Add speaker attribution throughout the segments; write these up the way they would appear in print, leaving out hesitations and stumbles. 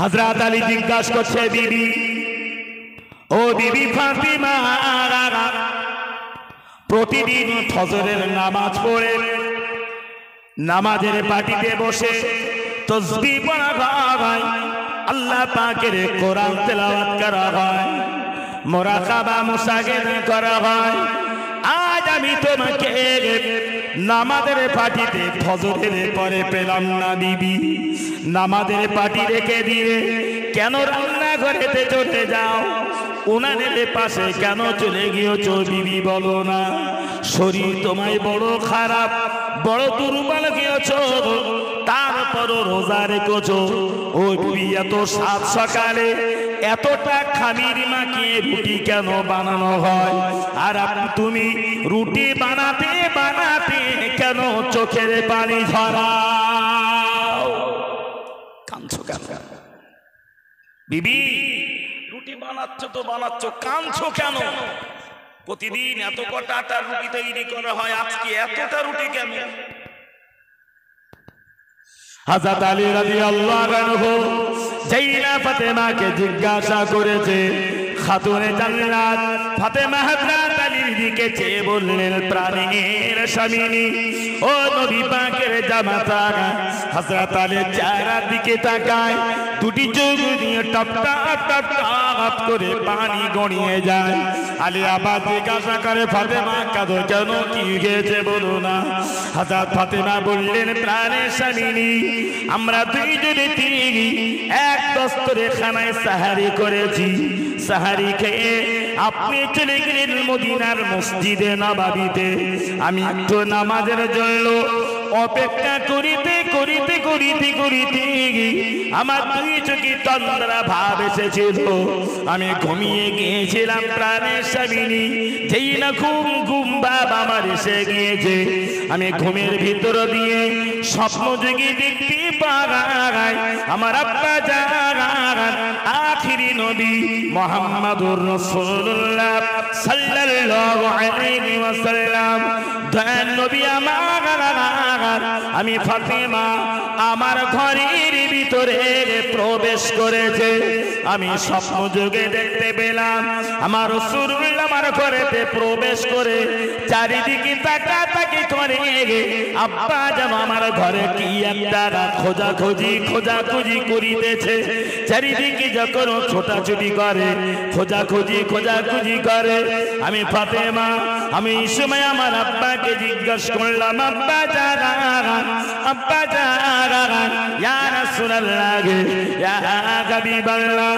Speaker 1: হযরত আলী জিজ্ঞাসা করছে, বিবি, ও বিবি ফাতিমা, প্রতিদিন ফজরের নামাজ পড়ে নামাজের পাটিতে বসে তাসবিহ পড়া হয়, আল্লাহ পাকের কোরআন তেলাওয়াত করা হয়, মুরাকাবা মুসাহিদা করা হয়। আজ আমি তোমাকে নামাজের পাটিতে ফজরের পরে পেলাম না বিবি, নামাজের পাটি রেখে দিয়ে কেন রান্না ঘরেতে চলে যাও? উনানের পাশে কেন চলে গিয়েছো বিবি বলো না? শরীর তোমায় বড় খারাপ, বড় দুর্বল গিয়েছো, তারপরও রোজা রেখেছো। ও বিবি, এত সাত সকালে এতটা খামির মাখিয়ে রুটি কেন বানানো হয়? আর তুমি রুটি বানাতে বানাতে কেন চোখের পানি ঝরাও? কাঁদছো কেন বিবি? রুটি বানাচ্ছ তো বানাচ্ছ, কাঁদছো কেন? প্রতিদিন এত কটা আটার রুটি তৈরি করা হয়, আজকে এতটা রুটি কেন? হযরত আলী রাদিয়াল্লাহু আনহু জাইনা ফাতেমাকে জিজ্ঞাসা করেছে, খাতুনে জান্নাত ফাতেমা হযরত আলীর দিকে চেয়ে বললেন, প্রাণের স্বামী, ও নবী পাকের জামাতা। হযরত আলী চেহারার দিকে তাকায়, দুটি চোখ দিয়ে টপ টপ টপ টপ করে পানি গড়িয়ে যায়। আলী আবার জিজ্ঞাসা করে, ফাতেমা কাঁদো কেন, কি হয়েছে বলো না? হযরত ফাতেমা বললেন, প্রাণের স্বামী, আমরা দুইজনে এক দস্তরে খানায় সাহারি করেছি। সাহারি খেয়ে আপনি চলে গেলেন মদিনার মসজিদে নববীতে। আমি একটু নামাজের জন্য অপেক্ষা করিতে করিতে করিতে করিতে আমার দুই চোখে তন্দ্রা ভাব এসেছিল, আমি ঘুমিয়ে গিয়েছিলাম। প্রাণের স্বামী, যেই না ঘুম ভাব আমার এসে গিয়েছে, আমি ঘুমের ভিতর দিয়ে স্বপ্ন যোগে দেখতে পাই আমার আব্বা জান আখিরি নবী মুহাম্মদুর রাসূলুল্লাহ সাল্লাল্লাহু আলাইহি ওয়াসাল্লাম, দয়ার নবী আমার, আমি ফাতেমা আমার ঘরের ভিতরে প্রবেশ করেছে। আমি স্বপ্ন যোগে দেখতে পেলাম আমার রাসূলুল্লাহ আমার ঘরেতে প্রবেশ করে চারিদিকে তাকাতাকি করে, আব্বা যেন আমার ঘরে কি একটা খোঁজাখুঁজি করিতেছে। চারিদিকে যখন ছোটাছুটি করে, খোঁজাখুঁজি করে, আমি ফাতেমা, আমি এই সময় আমার আব্বাকে জিজ্ঞাসা করলাম, আব্বা জান, ইয়া রাসূলুল্লাহ, ইয়া হাবিবাল্লাহ,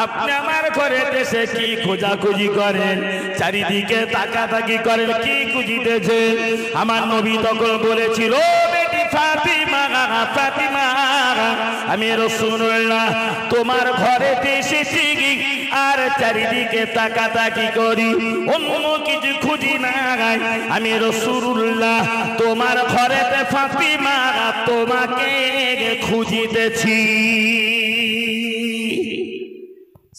Speaker 1: আপনি আমার ঘরে এসে কি খোঁজাখুঁজি করেন? চারিদিকে তাকাতাকি করেন, কি খুঁজিতেছে? আমার নবী তখন বলেছিল, বেটি ফাতিমা, ফাতিমা, আমি রাসূলুল্লাহ তোমার ঘরে এসেছি আর চারিদিকে তাকাতাকি করি, অন্য কিছু খুঁজি না। আমি রাসূলুল্লাহ তোমার ঘরেতে ফাতিমা তোমাকে খুঁজিতেছি।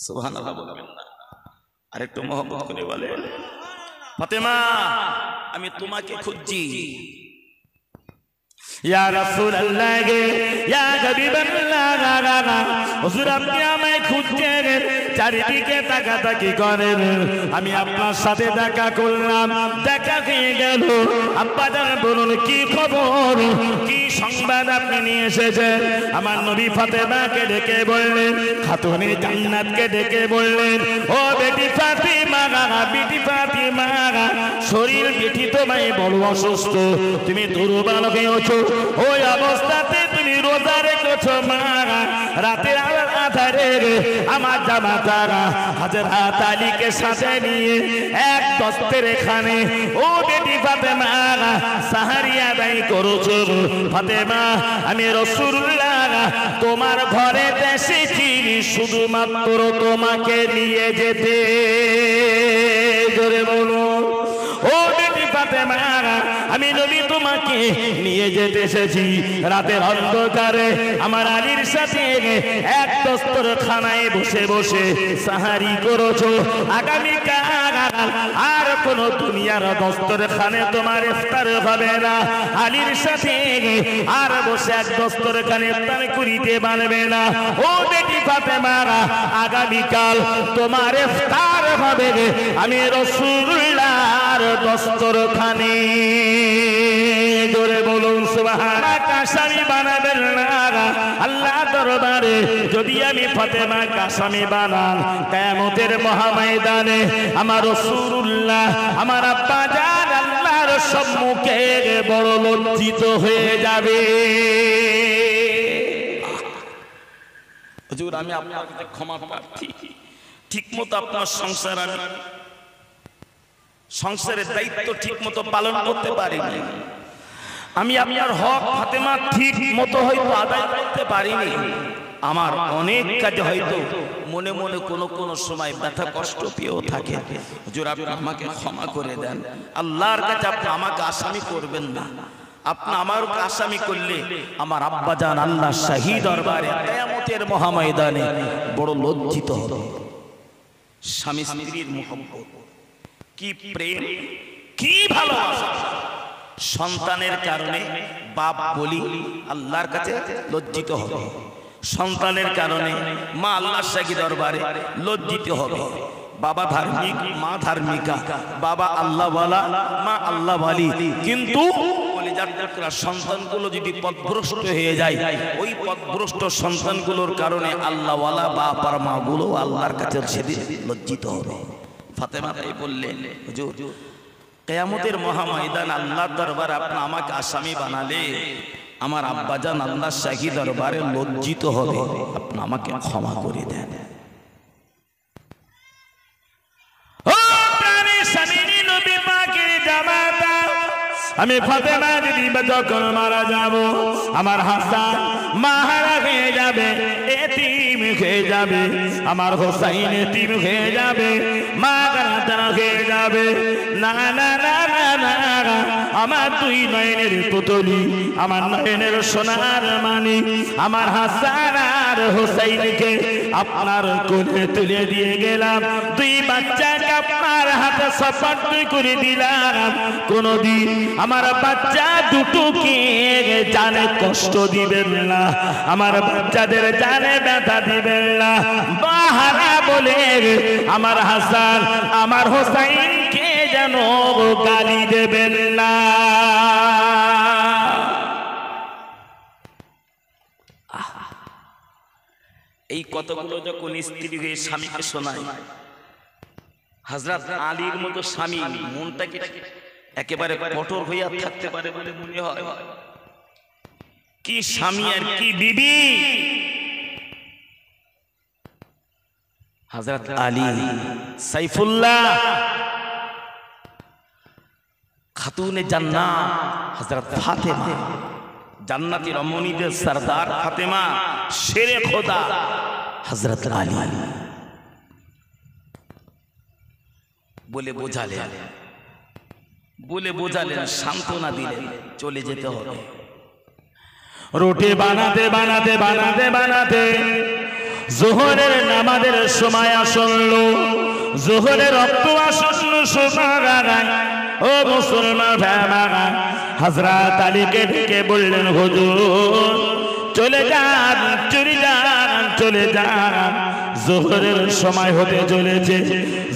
Speaker 1: সুবহানাল্লাহ বলবেন না, আরেকটু মহব্বত করে বলে, ফাতিমা আমি তোমাকে খুঁজছি। ইয়া রাসূলুল্লাহ, ইয়া হাবিবাল্লাহ, হুজুর আপনি আমায় খুঁজছেন, চারিদিকে তাকাতাকি করেন। আমি আপনার সাথে দেখা করলাম, দেখা হয়ে গেল। আব্বা জান বলুন, কি খবর, কি সংবাদ আপনি নিয়ে এসেছেন? আমার নবী ফাতেমাকে ডেকে বললেন, খাতুনে জান্নাতকে ডেকে বললেন, ও বেটি ফাতিমা, বেটি ফাতিমা, শরীর বেটি তোমায় বড় অসুস্থ, তুমি দুর্বল হয়েছো, ওই অবস্থাতে তুমি রোজা রেখেছো মা। রাতের আধারে আমার জামাতারা হযরত আলীকে সাথে নিয়ে এক দস্তের খানে, ও বেটি ফাতেমা, সাহারি আদায় করেছো। ফাতেমা আমি রাসূলুল্লাহ তোমার ঘরে এসেছি শুধুমাত্র তোমাকে নিয়ে যেতে। জোরে বলো, ও বেটি ফাতেমা, আমি নবী তোমাকে নিয়ে যেতে এসেছি। রাতের অন্ধকারে আমার আলীর সাথে এক দস্তরখানায় বসে বসে সাহারি করেছো। আগামীকাল আর কোন দুনিয়ার দস্তরখানে তোমার ইফতার হবে না। আলীর সাথে আর বসে এক দস্তরখানে ইফতার করিতে পারবে না। ও বেটি ফাতেমা আগামীকাল তোমার ইফতার হবে আমি রাসূলুল্লাহর দস্তরখানে। জোরে বলুন সুবহানাল্লাহ। আসামি বানাবেন না আল্লাহ দরবারে, যদি আমি ফাতেমা আসামি বানান কিয়ামতের মহাময়দানে আমার রাসূলুল্লাহ আমার আব্বা জান আল্লাহর সম্মুখে বড় লজ্জিত হয়ে যাবে। হুজুর আমি আপনার কাছে ক্ষমা প্রার্থী, ঠিকমতো আপনার সংসারের দায়িত্ব ঠিকমতো পালন করতে পারিনি, আমি আপনার হক ফাতেমা ঠিক মতো হয়তো আদায় করতে পারিনি, আমার অনেক কাজে হয়তো মনে মনে কোনো সময় ব্যথা কষ্ট পেয়েও থাকে। হুজুর আপনি আমাকে ক্ষমা করে দেন। আল্লাহর কাছে আপনি আমাকে আসামি করবেন না, আপনি আমার আসামি করলে আমার আব্বা জান আল্লাহ শাহী দরবারে কিয়ামতের মহাময়দানে বড় লজ্জিত হবে। স্বামী স্ত্রীর মহব্বত, কি প্রেম, কি ভালোবাসা, সন্তানের কারণে বাপ বলি আল্লাহর কাছে লজ্জিত হবে, সন্তানের কারণে মা আল্লাহর শাহী দরবারে লজ্জিত হবে। বাবা ধার্মিক, মা ধার্মিকা, বাবা আল্লাহওয়ালা, মা আল্লাহওয়ালি, কিন্তু সন্তানগুলো যদি পথভ্রষ্ট হয়ে যায় ওই পথভ্রষ্ট সন্তানগুলোর কারণে আল্লাহওয়ালা বাপ আর মা গুলো আল্লাহর কাছে সেদিন লজ্জিত হবে। ফাতেমা তাই বললেন হুজুর কিয়ামতের মহাময়দান আল্লাহর দরবারে আপনি আমাকে আসামি বানালে আমার আব্বাজান আল্লাহর শাহী দরবারে লজ্জিত হবে, আপনি আমাকে ক্ষমা করে দেন। ও প্রাণী স্বামী নবী পাকের জামাতা, আমি ফাতেমা দিদি যখন মারা যাব আমার হাসান মাহারা হয়ে যাবে, এতিম হয়ে যাবে, আমার হোসাইন এতিম হয়ে যাবে, মা গানা হয়ে যাবে। না না না না না, আমার দুই নয়নের পুতলি, আমার নয়নের সোনার মানি, আমার হাসান আর হোসাইনকে আপনার কোলে তুলে দিয়ে গেলাম, দুই বাচ্চাকে আপনার হাতে সুপার্দ করে দিলাম। কোনদিন আমার বাচ্চা দুটোকে জানে কষ্ট দিবেন না, আমার বাচ্চাদের জানে ব্যথা দিবেন না, বাহারা বলে আমার হাসান আমার হোসাইনকে যেন গালি দেবেন না। এই কথাগুলো যখন স্ত্রী হয়ে স্বামীকে শোনায়, হযরত আলীর মতো স্বামী মনটাকে একেবারে কঠোর হইয়া থাকতে পারে বলে মনে হয়? কি স্বামী আর কি বিবি! হযরত আলী সাইফুল্লাহ খাতুনে জান্নাত হযরত ফাতেমা, জান্নাতি রমণীদের সরদার ফাতেমা, শেরে খোদা হযরত আলী বলে বোঝালেন, সান্ত্বনা দিলেন, চলে যেতে হবে। রুটি বানাতে বানাতে বানাতে বানাতে যোহরের নামাজের সময় আসল, যোহরের রক্ত আসল সময়। ও মুসলমান ভাইরা, হযরত আলীকে ডেকে বললেন হুজুর চলে যান, চলে যান, চলে যান, যোহরের সময় হতে চলেছে,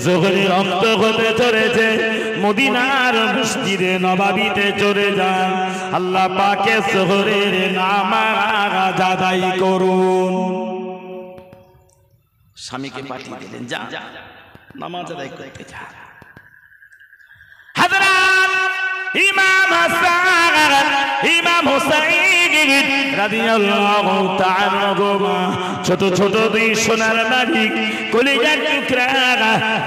Speaker 1: যোহরের রক্ত হতে চলেছে, মদিনার মসজিদে নববীতে চলে যান, আল্লাহ পাকের যোহরের নামাজ আদায় করুন। স্বামীকে পাঠিয়ে দিলেন, যা নামাজ আদায় করতে যা। হযরত ইমাম হাসান ইমাম হুসাইন রাদিয়াল্লাহু তাআলা আনহুমা ছোট ছোট দুই সোনার মানিক, কলিজার টুকরা,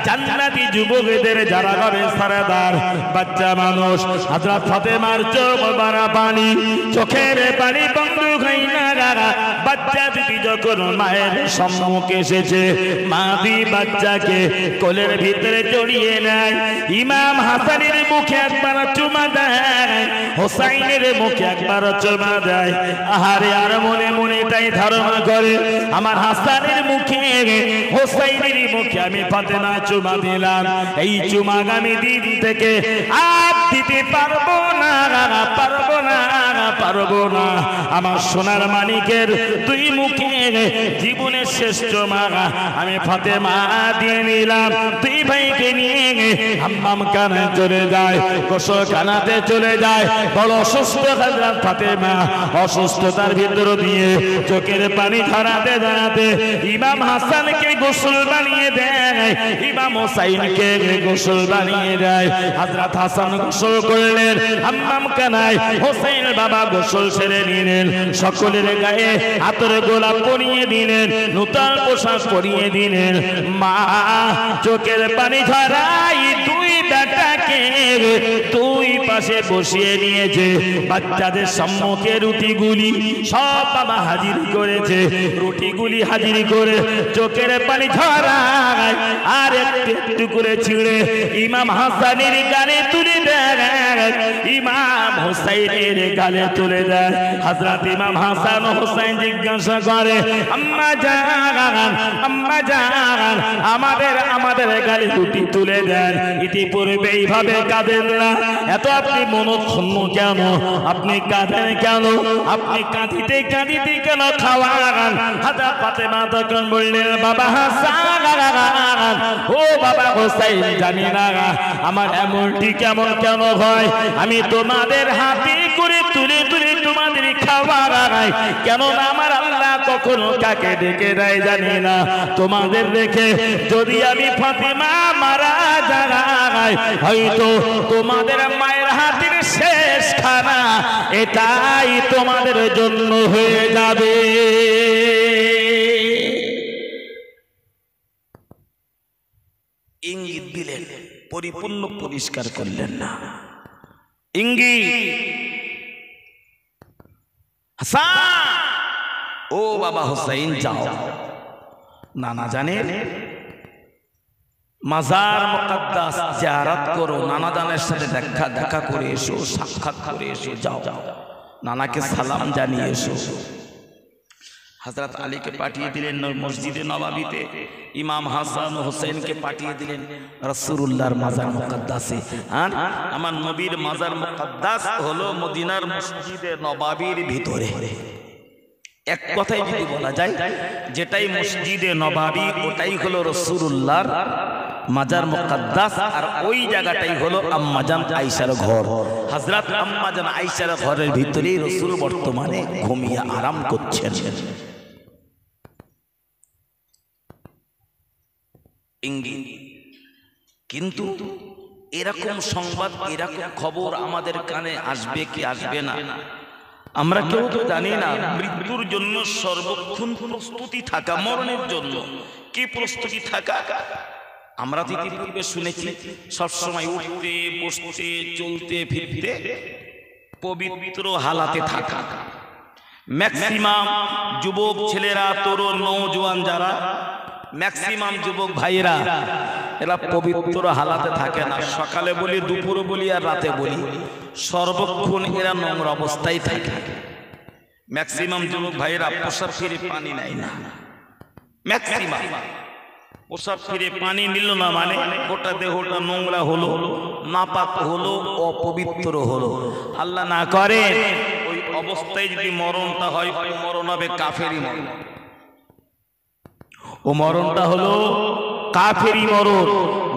Speaker 1: জান্নাতি যুবকদের যারা হবে সরদার, বাচ্চা মানুষ। হযরত ফাতেমার চোখ ভরা পানি, চোখের পানি বন্ধ হয় না। বাচ্চা দুটি যখন মায়ের সম্মুখে এসেছে, মা দুই বাচ্চাকে কোলের ভিতরে জড়িয়ে নেয়। ইমাম হাসানের মুখে একবার চুমা দেয়, হোসাইনের মুখে একবার চুমা দেয়। আহারে, আর মনে মনে তাই ধারণা করে আমার হাসানের মুখে হোসাইনের মুখে আমি ফাতেমা চুমা দিলাম, এই চুমা আগামী দিন থেকে আর দিতে পারবো না, পারবো না, পারবো না। আমার সোনার মানিকের দুই মুখে জীবনের শ্রেষ্ঠ মা আমি ফাতেমা দিয়ে নিলাম। দুই ভাইকে নিয়ে হাম্মাম খানায় চলে যায়, গোসলখানাতে চলে যায়। বড় অসুস্থ হযরত ফাতেমা অসুস্থতার ভিতর দিয়ে চোখের পানি ঝরাতে ঝরাতে ইমাম হাসানকে গোসল বানিয়ে দেয়, ইমাম হুসাইনকে গোসল বানিয়ে দেয়। হযরত হাসান গোসল করলেন হাম্মাম খানায়, হুসাইন বাবা গোসল সেরে নিলেন, সকলের গায়ে আতর গোলাপ পরিয়ে দিলেন, নূতন পোশাক পরিয়ে দিলেন। মা চোখের পানি ঝরাই দুই বেটাকে দুই পাশে বসিয়ে নিয়েছে। বাচ্চাদের সম্মুখে রুটিগুলি সব বাবা হাজির করেছে, রুটিগুলি হাজির করে চোখের পানি ঝরায় আর একটু একটু করে ছিঁড়ে ইমাম হাসানের গালে তুলে দেয়, ইমাম হুসাইনের গালে তুলে দেয়। হযরত ইমাম হাসান ও হুসাইন জিজ্ঞাসা করে, আম্মা জান, আম্মা জান, আমাদের গালে রুটি তুলে দেন। ইতিপূর্বে এইভাবে কাঁদেন না, এত আপনি মনক্ষুণ্ণ কেন? আপনি কাঁদেন কেন? আপনি কাঁদিতে কাঁদিতে কেন খাওয়ান? হযরত ফাতেমা তখন বললেন, বাবা হাসান, ও বাবা হুসাইন, জানি না আমার এমনটি কেমন কেন হয়। আমি তোমাদের হাতে করে তুলে তুলে তোমাদের খাওয়াই, কেন না আমার আল্লাহ কখনো কাকে ডেকে দেয় জানি না। তোমাদের দেখে যদি আমি ফাতেমা মারা যাই, হয়তো তোমাদের মায়ের হাতের শেষ খানা এটাই তোমাদের জন্য হয়ে যাবে। ইঙ্গিত দিলেন, পরিপূর্ণ পরিষ্কার করলেন না। ইঙ্গিত, হাসান, ও বাবা হুসাইন যাও, নানা জানের মাজার মুকদ্দাস জিয়ারত করো, নানা জানের সাথে দেখা করে এসো, সাক্ষাৎ করে এসো, যাও নানাকে সালাম জানিয়ে এসো। হযরত আলীকে পাঠিয়ে দিলেন মসজিদে নববীতে, ইমাম হাসান ও হুসাইনকে পাঠিয়ে দিলেন রাসূলুল্লাহর মাজার মুকদ্দাসে। আর আমার নবীর মাজার মুকদ্দাস হলো মদিনার মসজিদে নববীর ভিতরে। এক কথায় যদি বলা যায়, যেটাই মসজিদে নববী ওটাই হলো রাসূলুল্লাহর মাজার মুকদ্দাস, আর ওই জায়গাটাই হলো আম্মাজান আয়েশার ঘর। হযরত আম্মাজান আয়েশার ঘরের ভিতরেই রাসূল বর্তমানে ঘুমিয়ে আরাম করছেন। ইঙ্গিত, কিন্তু এরকম সংবাদ, এরকম খবর আমাদের কানে আসবে কি আসবে না আমরা কেউ তো জানি না। মৃত্যুর জন্য সর্বক্ষণ প্রস্তুতি থাকা, মরণের জন্য কি প্রস্তুতি থাকা? আমরা তো ইতিপূর্বে শুনেছি সবসময় উঠতে বসতে চলতে ফিরতে পবিত্র হালাতে থাকা। ম্যাক্সিমাম যুবক ছেলেরা, তরুণ নওজোয়ান যারা, ম্যাক্সিমাম যুবক ভাইরা এরা পবিত্র হালাতে থাকে না। সকালে বলি, দুপুরে বলি আর রাতে বলি, সর্বক্ষণ এরা নোংরা অবস্থায় থাকে। ম্যাক্সিমাম যুবক ভাইরা প্রসাব ফিরে পানি নেয় না। ম্যাক্সিমাম প্রসাব ফিরে পানি নিল না মানে গোটা দেহটা নোংরা হলো, নাপাক হলো, অপবিত্র হলো। আল্লাহ না করে ওই অবস্থায় যদি মরণটা হয়, ওই মরণ হবে কাফেরি মরণ। ও মরণটা হলো কাফেরি মরণ।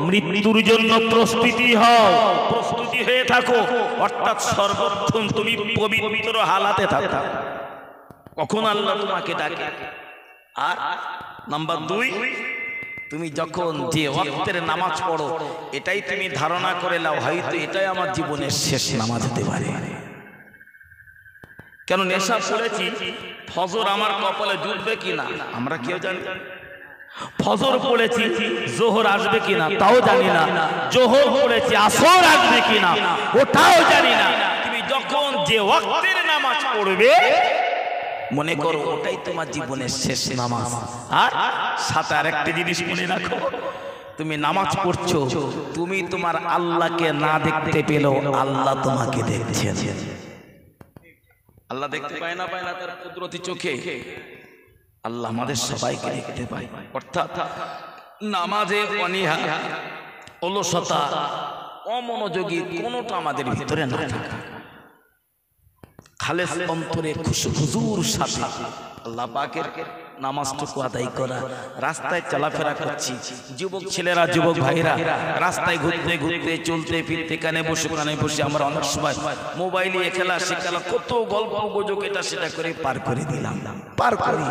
Speaker 1: মৃত্যুর জন্য প্রস্তুতি হও, প্রস্তুতি হয়ে থাকো, অর্থাৎ সর্বক্ষণ তুমি পবিত্র হালাতে থাকো। কখন আল্লাহ তোমাকে ডাকে। আর নাম্বার 2, তুমি যখন যে ওয়াক্তের নামাজ পড়ো এটাই তুমি ধারণা করে নাও, হয়তো এটাই আমার জীবনের শেষ নামাজ হতে পারে। কেন নেশা পড়েছি, ফজর আমার কপালে জুটবে কিনা আমরা কেউ জানি। ফজর পড়েছি, জোহর আসবে কিনা তাও জানি না। জোহর পড়েছি, আসর আসবে কিনা ওটাও জানি না। তুমি যখন যে ওয়াক্তের নামাজ পড়বে মনে করো ওটাই তোমার জীবনের শেষ নামাজ। আর সাথে আরেকটা জিনিস মনে রাখো, তুমি নামাজ পড়ছো, তুমি তোমার আল্লাহকে না দেখতে পেলেও আল্লাহ তোমাকে দেখছেন। আল্লাহ দেখতে পায় না তার কুদরতি চোখে, আল্লাহ আমাদের সবাইকে দেখতে পায়। অর্থাৎ নামাজে অনীহা, অলসতা, অমনোযোগী কোনোটা আমাদের ভিতরে না থাকা, খালেস অন্তরে হুজুর সাথে আল্লাহ পাকের নামাজটুকু আদায় করা। রাস্তায় চলাফেরা করছি, যুবক ছেলেরা যুবক ভাইরা রাস্তায় ঘুরতে ঘুরতে চলতে ফিরতে কানে বসে আমরা অনেক সময় মোবাইলে খেলা সে খেলা কত গল্প গুজব এটা সেটা করে পার করে দিলাম, পার করি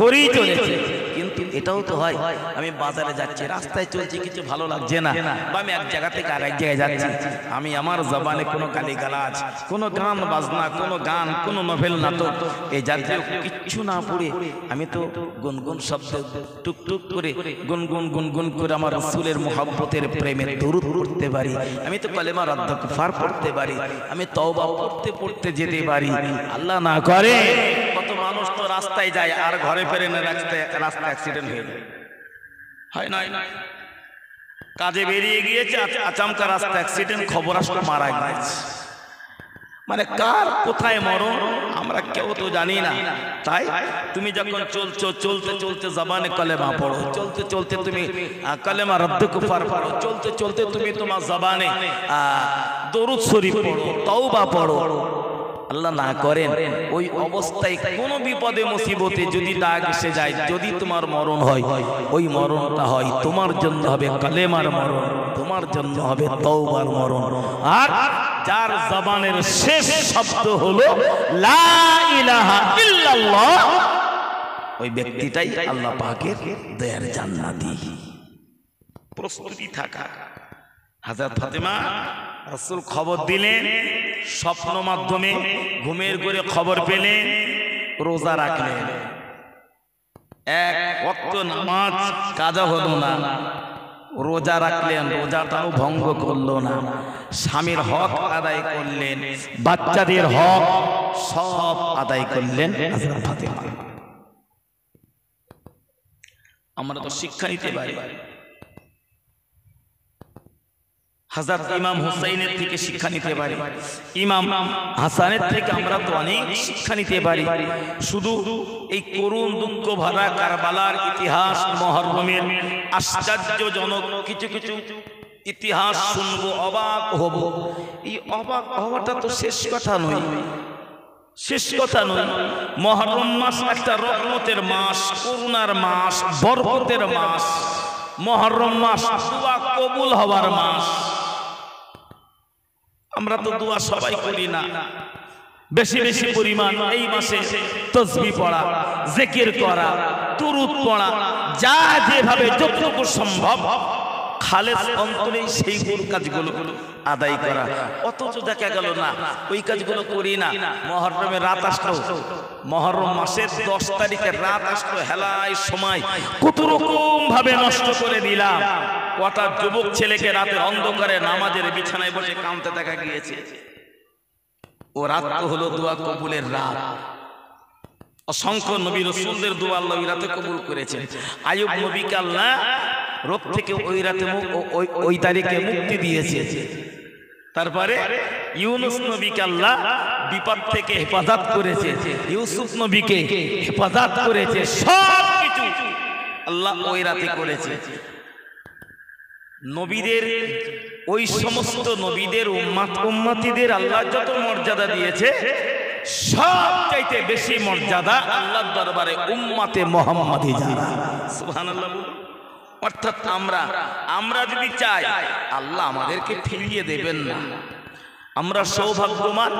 Speaker 1: করেই চলেছে। কিন্তু এটাও তো হয়, আমি বাজারে যাচ্ছি, রাস্তায় চলছি, কিছু ভালো লাগছে না, বা আমি এক জায়গা থেকে আরেক জায়গায় যাচ্ছি, আমি আমার জবানে কোনো গালিগালাজ, কোনো গান বাজনা, কোনো গান, কোনো নোভেল নাটক এই জাতীয় কিচ্ছু না পড়ে আমি তো গুনগুন শব্দ টুকটুক করে গুনগুন গুনগুন করে আমার রাসূলের মুহাব্বতের প্রেমের দরুদ পড়তে পারি, আমি তো কালেমা রাদ্দ কুফার পড়তে পারি, আমি তওবা পড়তে পড়তে যেতে পারি। আল্লাহ না করে কত মানুষ তো রাস্তায় যায় আর ঘরে ফেরে না, রাস্তায় অ্যাক্সিডেন্ট হয়ে যায়, হয় না? কাজে বেরিয়ে গিয়েছে, আচমকা রাস্তা অ্যাক্সিডেন্ট, খবর আসলো মারা গেছে। মানে কার কোথায় মরণ আমরা কেউ তো জানি না। তাই তুমি যখন চলছো, চলতে চলতে জবানে কালেমা পড়ো, চলতে চলতে তুমি কালেমা রদ্দ কুফার পড়ো, চলতে চলতে তুমি তোমার জবানে দরুদ শরীফ পড়ো, তওবা পড়ো। আল্লাহ না করেন ওই অবস্থায় কোন বিপদে মুসিবতে যদি দাগ এসে যায়, যদি তোমার মরণ হয়, ওই মরণটা হয় তোমার জন্য হবে কালেমার মরণ, তোমার জন্য হবে তওবার মরণ। আর যার জবানের শেষ শব্দ হলো লা ইলাহা ইল্লাল্লাহ, ওই ব্যক্তিটাই আল্লাহ পাকের দয়ার জান্নাতি। প্রস্তুতি থাকা। হযরত ফাতেমা রাসূল খবর দিলেন, স্বপ্ন মাধ্যমে ঘুমের ঘরে খবর পেলেন, রোজা রাখলেন, এক ওয়াক্ত নামাজ কাজা হলো না, রোজা রাখলেন, রোজাটাও ভঙ্গ করলো না, স্বামীর হক আদায় করলেন, বাচ্চাদের হক সব আদায় করলেন হযরত ফাতেমা। আমরা তো শিক্ষা নিতে পারি, হযরত ইমাম হুসাইনের থেকে শিক্ষা নিতে পারি, ইমাম হাসানের থেকে আমরা তো অনেক শিক্ষা নিতে পারি। শুধু এই করুণ দুঃখ ভরা কারবালার ইতিহাস, মুহররমের আশ্চর্যজনক কিছু কিছু ইতিহাস শুনবো, অবাক হব। এই অবাক হওয়াটা তো শেষ কথা নয়, শেষ কথা নয়। মুহররম মাস একটা রহমতের মাস, করুণার মাস, বরকতের মাস। মুহররম মাস দোয়া কবুল হওয়ার মাস। আমরা তো দোয়া সবাই করি না, বেশি বেশি পরিমাণ এই মাসে তাসবিহ পড়া, জিকির করা, দুরূদ পড়া, যা যেভাবে যতটুকু সম্ভব খালেস অন্তরে সেই কাজগুলো আদায় করা। অথচ দেখা গেল না ওই কাজগুলো করি না। মুহররমের রাত আসলো, মুহররম মাসের 10 তারিখের রাত আসলো, হেলায় সময় কত রকম ভাবে নষ্ট করে দিলাম। কটা যুবক ছেলেকে রাতের অন্ধকারে নামাজের বিছানায় বসে কাঁদতে দেখা গিয়েছে। ও রাত তো হলো দোয়া কবুলের রাত। অসংখ্য নবী রাসূলদের দোয়া আল্লাহ ওই রাতে কবুল করেছেন। আইয়ুব নবীকে আল্লাহ রোগ থেকে ওই রাতে ওই তারিখে মুক্তি দিয়েছে। তারপরে ইউনুস নবীকে আল্লাহ বিপদ থেকে হেফাজত করেছে, ইউসুফ নবীকে হেফাজত করেছে, সব কিছু আল্লাহ ওই রাতে করেছে। নবীদের ওই সমস্ত নবীদের উম্মতিদের আল্লাহ যত মর্যাদা দিয়েছে, সবচাইতে বেশি মর্যাদা আল্লাহর দরবারে উম্মতে মুহাম্মাদি যারা। সুবহানাল্লাহ। অর্থাৎ আমরা যদি চাই আল্লাহ আমাদেরকে ফিরিয়ে দেবেন না। আমরা সৌভাগ্যবান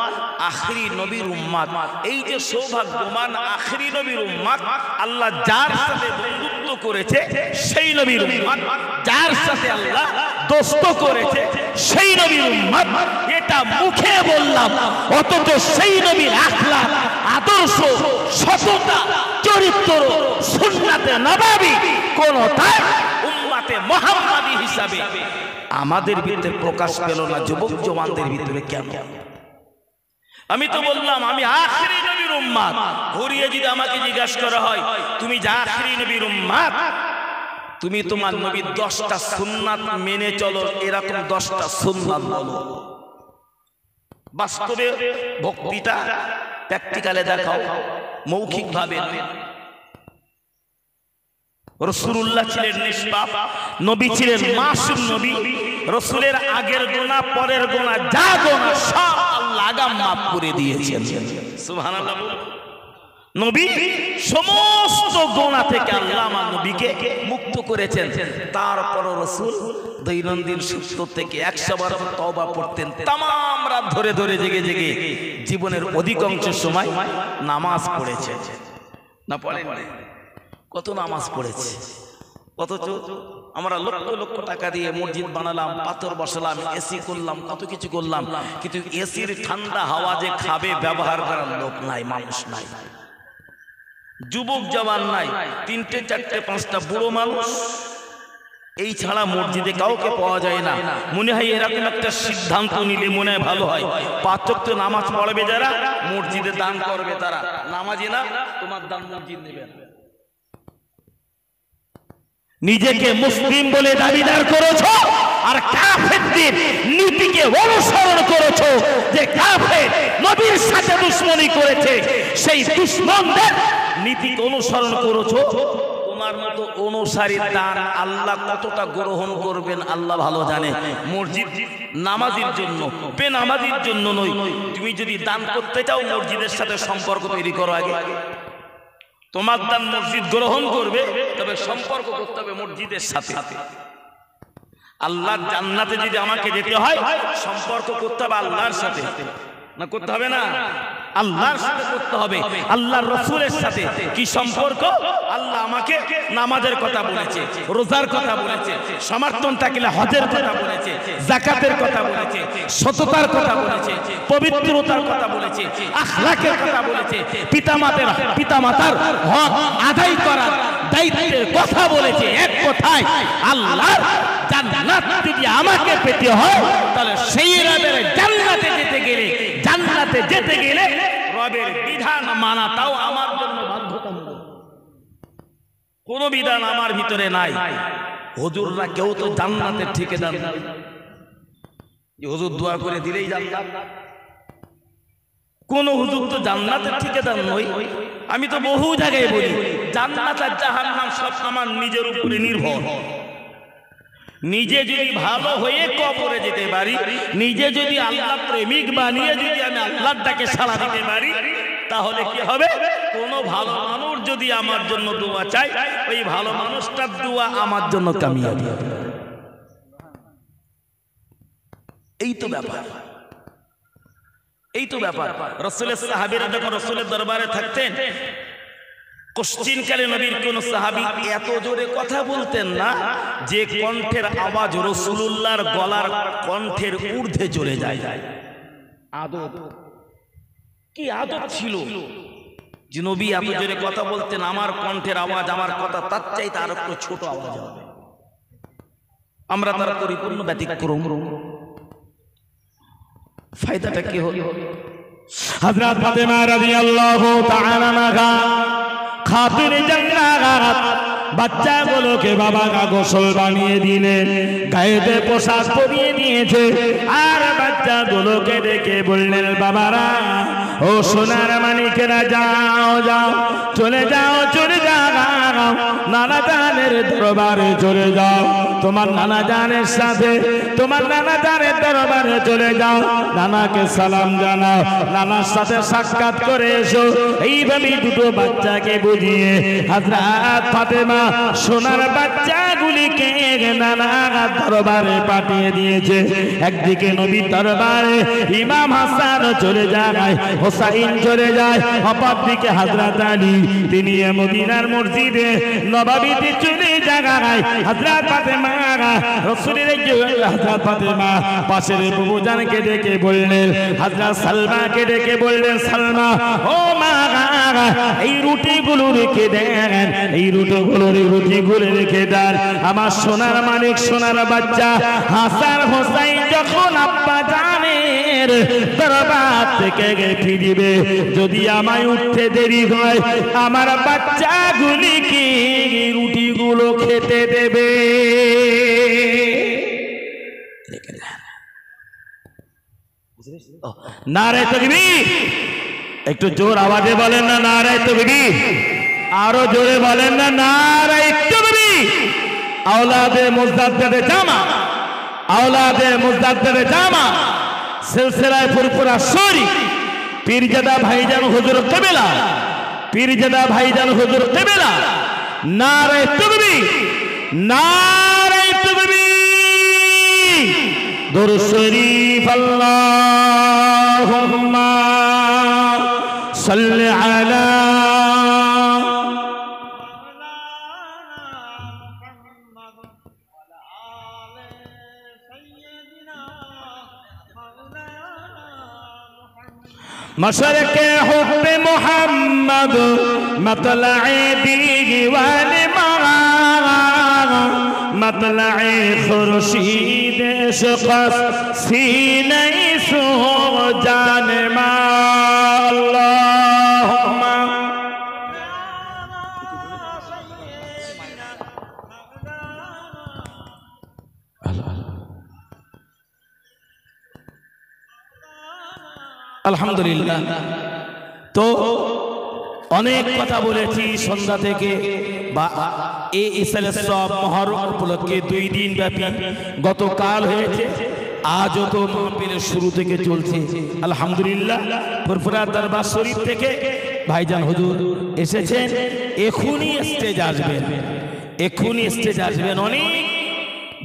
Speaker 1: আখিরি নবীর উম্মত। এই যে সৌভাগ্যবান আখিরি নবীর উম্মত, আল্লাহ যার সাথে বন্ধুত্ব করেছে সেই নবীর উম্মত, যার সাথে আল্লাহ দোস্ত করেছে সেই নবীর উম্মত। এটা মুখে বললাম, অথচ সেই নবীর আখলাক, আদর্শ, সততা, চরিত্র, সুন্নাতে নববী কোনটাই উম্মতে মুহাম্মাদি হিসাবে আমাদের ভিতরে প্রকাশ পেল না। যুবক জওয়ানদের ভিতরে কেন? আমি তো বললাম আমি আখিরি নবীর উম্মত। ঘুরিয়ে যদি আমাকে জিজ্ঞাসা করা হয় তুমি যে আখিরি নবীর উম্মত, তুমি তোমার নবীর 10টা সুন্নাত মেনে চলো, এরকম 10টা সুন্নাত বলো। বাস্তবে ভক্তিটা প্র্যাকটিক্যালে দেখাও, মৌখিক ভাবে। রাসূলুল্লাহ ছিলেন নিষ্পাপ, নবী ছিলেন মাসুম নবী। রাসূলের আগের গুনাহ, পরের গুনাহ, যা গুনাহ সব লাগাম মাফ করে দিয়েছেন। সুবহানাল্লাহ। নবী সমস্ত গুনাহ থেকে আল্লাহ আমার নবীকে মুক্ত করেছেন। তারপর রাসূল দৈনন্দিন 70 থেকে 100 বার তওবা পড়তেন, तमाम রাত ধরে ধরে জেগে জেগে জীবনের অধিকাংশ সময় নামাজ পড়েছে। না পড়েন? কত নামাজ পড়েছে। অথচ আমরা লক্ষ লক্ষ টাকা দিয়ে মসজিদ বানালাম, পাথর বসালাম, এসি করলাম, কত কিছু করলাম, কিন্তু এসির ঠান্ডা হাওয়া যে খাবে ব্যবহার করার লোক নাই, মানুষ নাই, যুবক জওয়ান নাই, 3টে 4টে 5টা বুড়ো মানুষ, এই ছাড়া মসজিদে কাউকে পাওয়া যায় না। মনে হয় এরকম একটা সিদ্ধান্ত নিলে মনে হয় ভালো হয়। 5 ওয়াক্ত নামাজ পড়বে যারা, মসজিদে দান করবে তারা, নামাজি না তোমার দান মসজিদ নেবে না। নিজেকে মুসলিম বলে দাবিদার করেছো আর কাফেরদের নীতিকে অনুসরণ করেছো। যে কাফের নবীর সাথে দুশমনি করেছে, সেই দুশমনদের নীতিকে অনুসরণ করেছো। তোমার মতো অনুসারী দান আল্লাহ কতটা গ্রহণ করবেন আল্লাহ ভালো জানে। মসজিদ নামাজির জন্য, বেনামাজির জন্য নয়। তুমি যদি দান করতে চাও মসজিদের সাথে সম্পর্ক তৈরি করো আগে। তোমার দান মসজিদ গ্রহণ করবে, তবে সম্পর্ক করতে হবে মসজিদের সাথে। আল্লাহর জান্নাতে যদি আমাকে যেতে হয় সম্পর্ক করতে হবে আল্লাহর সাথে, না করতে হবে না? আল্লাহর সাথে করতে হবে, আল্লাহর রাসূলের সাথে। কি সম্পর্ক? আল্লাহ আমাকে নামাজের কথা বলেছে, রোজার কথা বলেছে, সমর্থন থাকলে হজের কথা বলেছে, যাকাতের কথা বলেছে, সততার কথা বলেছে, পবিত্রতার কথা বলেছে, আখলাকের কথা বলেছে, পিতামাতার হক আদায় করার দায়িত্বের কথা বলেছে। এক কথায় আল্লাহর জান্নাত যদি আমাকে পেতে হয়, তাহলে সেই রবের জান্নাতে যেতে গেলে রবের বিধান মানাটাও আমার জন্য বাধ্যতামূলক। কোন বিধান আমার ভিতরে নাই। হুজুররা কেউ তো জান্নাতের ঠিকাদার নয় যে হুজুর দোয়া করে দিলেই জান্নাত। কোন হুজুর তো জান্নাতের ঠিকাদার নয়। আমি তো বহু জায়গায় বলি জান্নাত আর জাহান্নাম সব আমার নিজের উপরে নির্ভর। নিজে যদি ভালো হয়ে কবরে যেতে পারি, নিজে যদি আল্লাহ প্রেমিক বানিয়ে যদি আমি আল্লাহর ডাকে সাড়া দিতে পারি, তাহলে কি হবে? কোন ভালো মানুষ যদি আমার জন্য দোয়া চায়, ওই ভালো মানুষটার দোয়া আমার জন্য কামিয়াবি হবে। এই তো ব্যাপার, এই তো ব্যাপার। রাসূলের সাহাবীরা যখন রাসূলের দরবারে থাকতেন, কোশ্চিনকালে নবীর কোন সাহাবী এত জোরে কথা বলতেন না যে কণ্ঠের আওয়াজ রাসূলুল্লাহর গলার কণ্ঠের ঊর্ধ্বে চলে যায়। আদব, কি আদব ছিল যে নবী এত জোরে কথা বলতেন, আমার কণ্ঠের আওয়াজ, আমার কথা তার চাইতে আরো একটু ছোট আওয়াজ হবে। আমরা তার পরিপূর্ণ ব্যতিক্রম। ফায়দাটা কি হলো? হযরত ফাতেমা রাদিয়াল্লাহু তাআলা আনহা খাতুনে জান্নাত বাচ্চাগুলোকে বাবা গোসল বানিয়ে দিলেন, গায়েতে পোশাক পরিয়ে দিয়েছে, আর বাচ্চাগুলোকে ডেকে বললেন, বাবারা ও সোনার মানিকেরা, যাও যাও, চলে যাও, চলে যাও, নানা জানের দরবারে চলে যাও। তোমার নানা জানের সাথে তোমার নানা জানের দরবারে চলে যাও, নানাকে সালাম জানাও, নানার সাথে সাক্ষাৎ করে এসো। এইভাবে দুটো বাচ্চাকে বুঝিয়ে হযরত ফাতেমা সোনার বাচ্চাগুলিকে নানার দরবারে পাঠিয়ে দিয়েছে। একদিকে নবীর দরবারে ইমাম হাসান চলে যায়, হোসাইন চলে যায়, অপরদিকে হযরত আলী তিনি মদিনার মসজিদে নববীতে চলে যায়। হযরত ফাতেমা রাসূলের হযরত ফাতেমা পাশের বুবুজানকে ডেকে বললেন, হযরত সালমাকে ডেকে বললেন, সালমা ও মা, এই রুটিগুলো রেখে দেন, এই রুটিগুলো রেখে দেন। আমার সোনার মানিক, সোনার বাচ্চা হাসান হোসাইন যখন আব্বা জানের দরবার থেকে ফিরবে, যদি আমায় উঠতে দেরি হয়, আমার বাচ্চাগুলিকে রুটিগুলো খেতে দেবে। নারে তাকবীর, একটু জোর আওয়াজে বলেন না নারে তাকবীর, আরো জোরে বলেন না নারে তাকবীর। আওলাদে মুজদ্দাদের জামা, আওলাদে মুজদ্দাদের জামা, সিলসিলায়ে ফুরফুরা শরীফ পীরজাদা ভাইজান হুজুর কিবলা, পীরজাদা ভাইজান হুজুর কিবলা, নারে তাকবীর, নারে তাকবীর, দুরূদ শরীফ, আল্লাহুম্মা সাল্লি আলা مشرق حب محمد مطلع دیوان مغاغ مطلع خورشید عشق سینه سو جان ما اللهم আলহামদুলিল্লাহ। তো অনেক কথা বলেছি সন্ধ্যা থেকে, বা এই ইসলামের সব মহরম উপলক্ষে 2 দিন ব্যাপী গতকাল হয়েছে, আজও তো মাহফিলের শুরু থেকে চলছে আলহামদুলিল্লাহ। ফুরফুরা দরবার শরীফ থেকে ভাইজান হুজুর এসেছেন, এখনই স্টেজ আসবেন, এখনই স্টেজ আসবেন। অনেক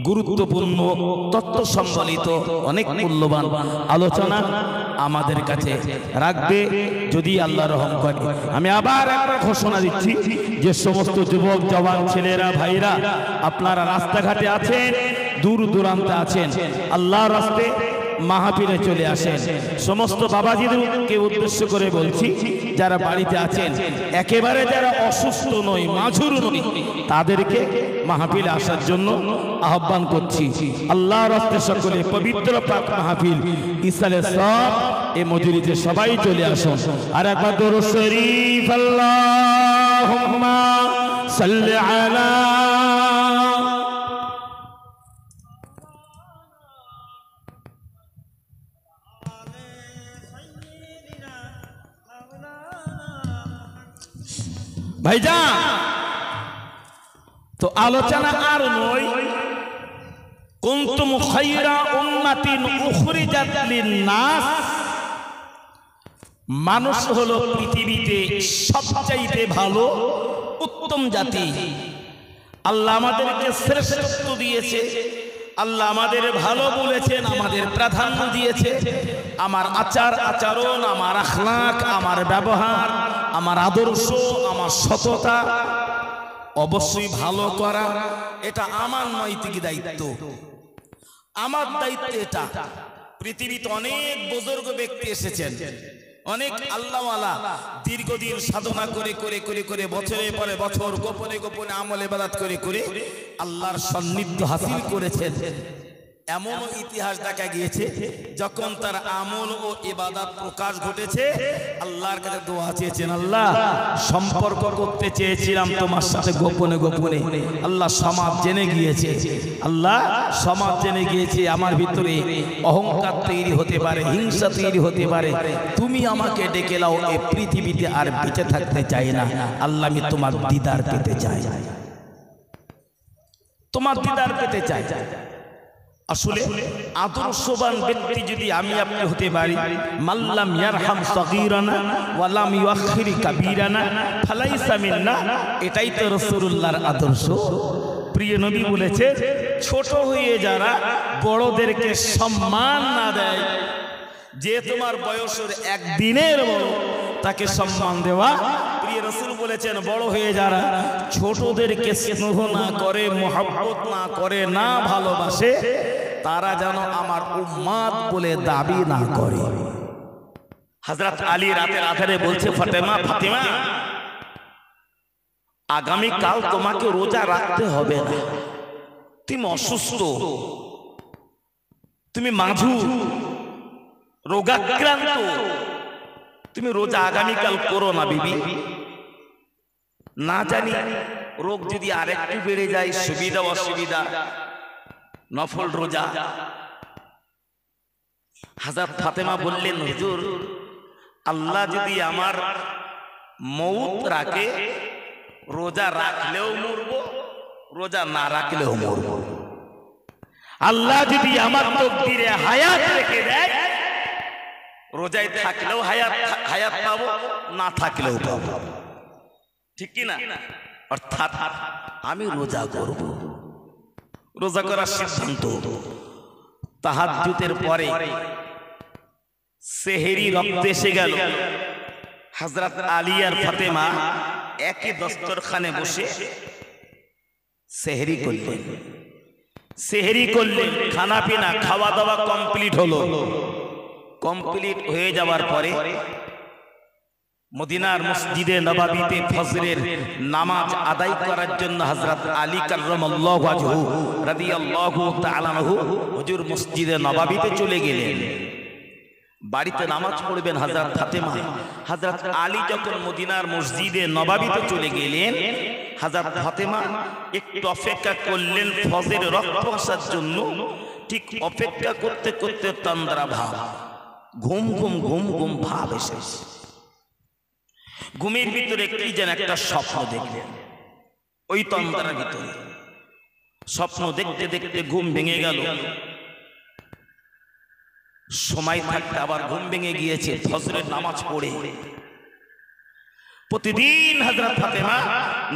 Speaker 1: গুরুত্বপূর্ণ তত্ত্ব সম্বলিত অনেক মূল্যবান আলোচনা আমাদের কাছে রাখবে যদি আল্লাহ রহম করে। আমি আবার একবার ঘোষণা দিচ্ছি যে সমস্ত যুবক জওয়ান ছেলেরা ভাইরা আপনারা রাস্তাঘাটে আছেন, দূর দূরান্তে আছেন, আল্লাহর রাস্তে মাহফিলে চলে আসেন। সমস্ত বাবাজিদেরকে উদ্দেশ্য করে বলছি, যারা বাড়িতে আছেন, একেবারে যারা অসুস্থ নয়, মাঝুর নয়, তাদেরকে মাহফিলে আসার জন্য আহ্বান করছি। আল্লাহর রাস্তে সকলে পবিত্র পাক মাহফিল ইসালে সব এই মজলিসে সবাই চলে আসুন। আর একবার দুরূদ শরীফ, আল্লাহুম্মা সাল্লি আলা ভাইজান। তো আলোচনা আর নয়, কুনতুম খায়রা উম্মাতিন উখরিজাত লিন-নাস, মানুষ হলো পৃথিবীতে সবচাইতে ভালো উত্তম জাতি। আল্লাহ আমাদেরকে শ্রেষ্ঠত্ব দিয়েছে, আল্লাহ আমাদের ভালো বলেছেন, আমাদের প্রাধান্য দিয়েছে। আমার আচার আচরণ, আমার আখলাক, আমার ব্যবহার, আমার আদর্শ, আমার সততা অবশ্যই ভালো করা, এটা আমার নৈতিক দায়িত্ব, আমার দায়িত্ব এটা। পৃথিবীতে অনেক বুজুর্গ ব্যক্তি এসেছেন, অনেক আল্লাহওয়ালা দীর্ঘদিন সাধনা করে করে করে করে বছরের পরে বছর গোপনে গোপনে আমল ইবাদত করে করে আল্লাহর সান্নিধ্য হাসিল করেছেন। এমনও ইতিহাস দেখা গিয়েছে যখন তার আমল ও ইবাদত প্রকাশ ঘটেছে, আল্লাহর কাছে দোয়া চেয়েছেন, আল্লাহ সম্পর্ক করতে চেয়েছিলাম তোমার সাথে গোপনে গোপনে, আল্লাহ সমাজ জেনে গিয়েছে, আল্লাহ সমাজ জেনে গিয়েছে, আমার ভিতরে অহংকার তৈরি হতে পারে, হিংসা তৈরি হতে পারে, তুমি আমাকে ডেকে নাও, এই পৃথিবীতে আর বেঁচে থাকতে চাই না, আল্লাহ আমি তোমার দিদার পেতে চাই, তোমার দিদার পেতে চাই। আসলে আদর্শবান ব্যক্তি যদি আমি আপনি হতে পারি, মাল্লাম ইয়ারহাম সগীরানা ওয়া লাম ইউআখির কাবীরানা ফালাইসা মিন্না, এটাই তো রাসূলুল্লাহর আদর্শ। প্রিয় নবী বলেছে, ছোট হয়ে যারা বড়দেরকে সম্মান না দেয়, যে তোমার বয়সের একদিনের বড় তাকে সম্মান দেওয়া। প্রিয় রাসূল বলেছেন, বড় হয়ে যারা ছোটদেরকে স্নেহ না করে, মহব্বত না করে, না ভালোবাসে, তারা যেন আমার উম্মত বলে দাবি না করে। হযরত আলী রাতের আধারে বলছে, ফাতেমা, ফাতেমা, আগামী কাল তোমাকে রোজা রাখতে হবে না, তুমি অসুস্থ, তুমি মাঝুর, রোগাক্রান্ত, তুমি রোজা আগামীকাল করো না বিবি। না জানি রোগ যদি আরেকটু বেড়ে যায়, সুবিধা অসুবিধা, নফল রোজা। হযরত ফাতেমা বললেন, হুজুর, আল্লাহ যদি আমার মউত রাখে, রোজা রাখলেও মরবো, রোজা না রাখলেও মরবো। আল্লাহ যদি আমার তাকদীরে হায়াত রেখে দেয়, রোজায় থাকলেও হায়াত পাবো, না থাকলেও পাবো, ঠিক কি না? অর্থাৎ আমি রোজা করব, রোজা করার সিদ্ধান্ত। তাহাজ্জুদের পরে সেহেরি রক্ত এসে গেল। হযরত আলী আর ফাতেমা একই দস্তরখানে বসে সেহেরি করলেন। সেহেরি করলেন, খানা পিনা খাওয়া দাওয়া কমপ্লিট হলো। কমপ্লিট হয়ে যাওয়ার পরে মদিনার মসজিদে নববীতে ফজরের নামাজ আদায় করার জন্য হযরত আলী কাররামাল্লাহু ওয়াজহু রাদিয়াল্লাহু তাআলা আনহু হুজুর মসজিদে নববীতে চলে গেলেন। বাড়িতে নামাজ পড়বেন হযরত ফাতেমা। হযরত আলী যখন মদিনার মসজিদে নববীতে চলে গেলেন, হযরত ফাতেমা একটু অপেক্ষা করলেন ফজরের রক্ত আসার জন্য। ঠিক অপেক্ষা করতে করতে তন্দ্রা ভাব, ঘুম ঘুম ঘুম ঘুম ভাব এসেছে। ঘুমের ভিতরে কি যেন একটা স্বপ্ন দেখলেন। ওই তন্দ্রার ভিতরে স্বপ্ন দেখতে দেখতে ঘুম ভেঙে গেল। সময় থাকতে আবার ঘুম ভেঙে গিয়েছে ফজরের নামাজ পড়ে। প্রতিদিন হযরত ফাতেমা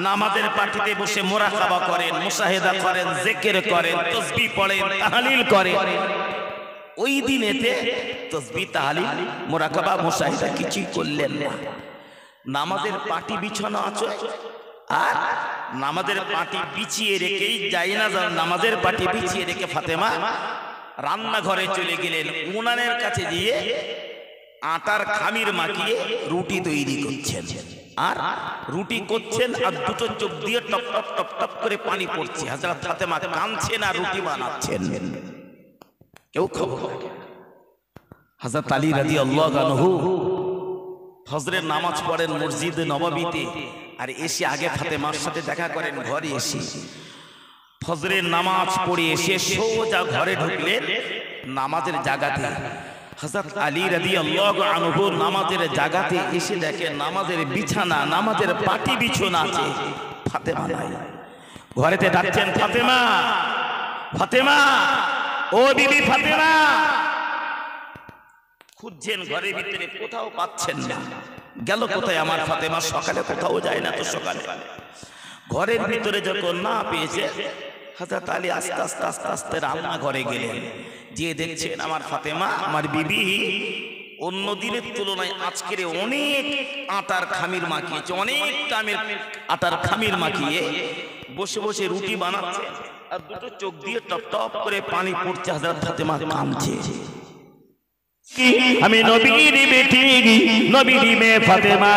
Speaker 1: নামাজের পাটিতে বসে মুরাকাবা করেন, মুশাহিদা করেন, জিকির করেন, তাসবিহ পড়েন, তাহলিল করেন। ওই দিনেতে তাসবিহ, তাহলিল, মুরাকাবা, মুশাহিদা কিছুই করলেন না। নামাজের পাটি বিছানো আছে, আর নামাজের পাটি বিছিয়ে রেখেই নামাজের পাটি বিছিয়ে রেখে ফাতেমা রান্নাঘরে চলে গেলেন। উনানের কাছে গিয়ে আটার খামির মাখিয়ে রুটি তৈরি করছেন। আর রুটি করছেন আর দুটো চোখ দিয়ে টপ টপ টপ টপ করে পানি পড়ছে। হযরত ফাতেমা কাঁদছেন আর রুটি বানাচ্ছেন। কেউ খবর রাখে না। হযরত আলী রাদিয়াল্লাহু আনহু ফজরের নামাজ পড়েন মসজিদে নববীতে, আর এসে আগে ফাতেমার সাথে দেখা করেন ঘরে এসে। ফজরের নামাজ পড়ে এসে সোজা ঘরে ঢুকলেন নামাজের জায়গাতে। হযরত আলী রাদিয়াল্লাহু আনহু নামাজের জায়গাতে এসে দেখেন নামাজের বিছানা, নামাজের পাটি বিছানা আছে, ফাতেমা নাই। ঘরেতে ডাকছেন, ফাতেমা, ফাতেমা, ও বিবি ফাতেমা। খুঁজছেন ঘরের ভিতরে, কোথাও পাচ্ছেন না। গেল কোথায় আমার ফাতেমা? সকালে কোথাও যায় না তো সকালে। ঘরের ভিতরে যখন না পেয়েছে, হযরত আলী আস্তে আস্তে আস্তে আস্তে রান্নাঘরে গেলেন। যে দেখছেন আমার ফাতেমা, আমার বিবি অন্য দিনের তুলনায় আজকের অনেক আটার খামির মাখিয়েছে, অনেক আটার খামির মাখিয়ে বসে বসে রুটি বানাচ্ছে, আর দুটো চোখ দিয়ে টপ টপ করে পানি পড়ছে। হযরত ফাতেমা কাঁদছে। আমি নবীর বেটি, নবীর মেয়ে ফাতেমা,